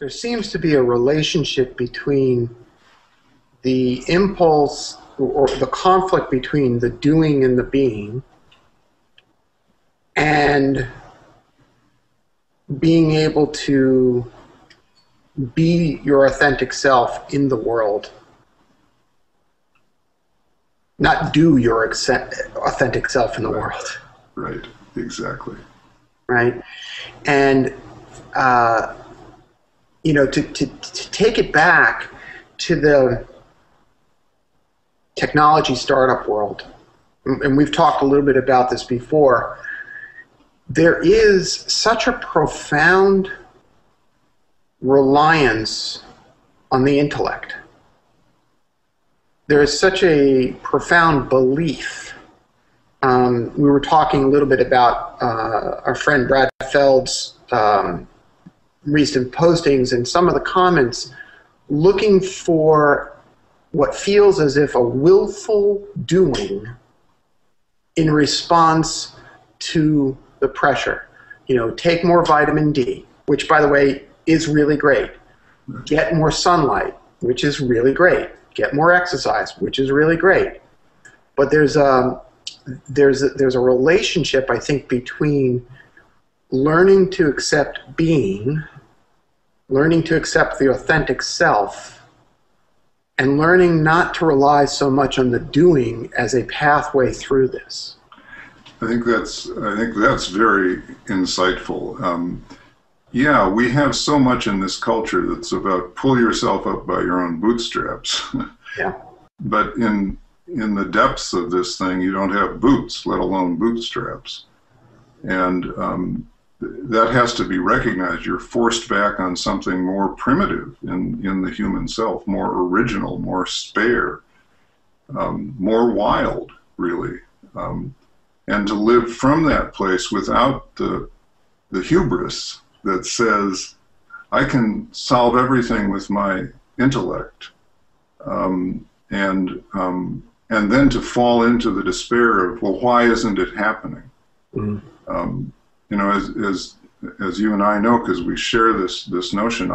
there seems to be a relationship between the impulse or the conflict between the doing and the being, and being able to be your authentic self in the world. Not do your authentic self in the world. Right, exactly. Right? And, you know, to take it back to the technology startup world, and we've talked a little bit about this before, there is such a profound reliance on the intellect. There is such a profound belief. We were talking a little bit about our friend Brad Feld's recent postings and some of the comments looking for what feels as if a willful doing in response to the pressure. You know, take more vitamin D, which, by the way, is really great. Get more sunlight, which is really great. Get more exercise, which is really great. But there's a relationship, I think, between learning to accept being, learning to accept the authentic self, and learning not to rely so much on the doing as a pathway through this. I think that's very insightful. Yeah, we have so much in this culture that's about pull yourself up by your own bootstraps. Yeah. But in the depths of this thing, you don't have boots, let alone bootstraps. And that has to be recognized. You're forced back on something more primitive in the human self, more original, more spare, more wild, really. And to live from that place without the hubris that says, I can solve everything with my intellect, and then to fall into the despair of, well, why isn't it happening? Mm-hmm. You know, as you and I know, because we share this notion,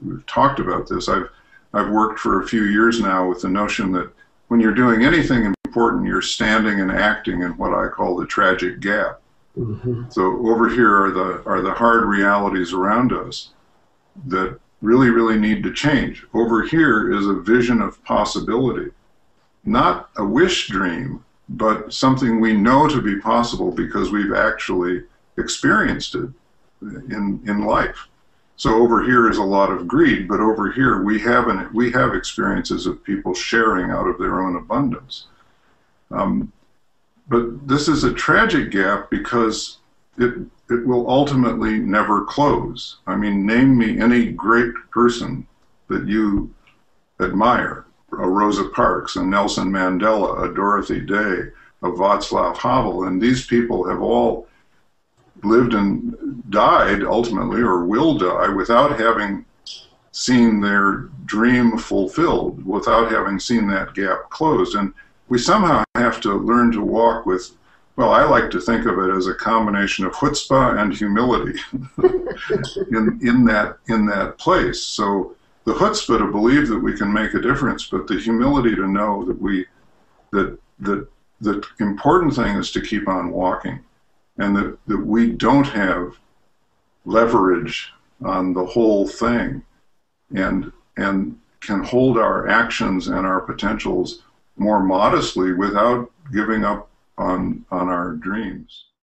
we've talked about this. I've worked for a few years now with the notion that when you're doing anything important, you're standing and acting in what I call the tragic gap. Mm-hmm. So over here are the hard realities around us that really, really need to change. Over here is a vision of possibility, not a wish dream, but something we know to be possible because we've actually experienced it in life. So over here is a lot of greed, but over here we have experiences of people sharing out of their own abundance. But this is a tragic gap because it will ultimately never close. I mean, name me any great person that you admire. A Rosa Parks, a Nelson Mandela, a Dorothy Day, a Václav Havel, and these people have all lived and died ultimately, or will die, without having seen their dream fulfilled, without having seen that gap closed. And we somehow have to learn to walk with, well, I like to think of it as a combination of chutzpah and humility in that place. So the chutzpah to believe that we can make a difference, but the humility to know that the important thing is to keep on walking, and that we don't have leverage on the whole thing, and can hold our actions and our potentials more modestly without giving up on our dreams.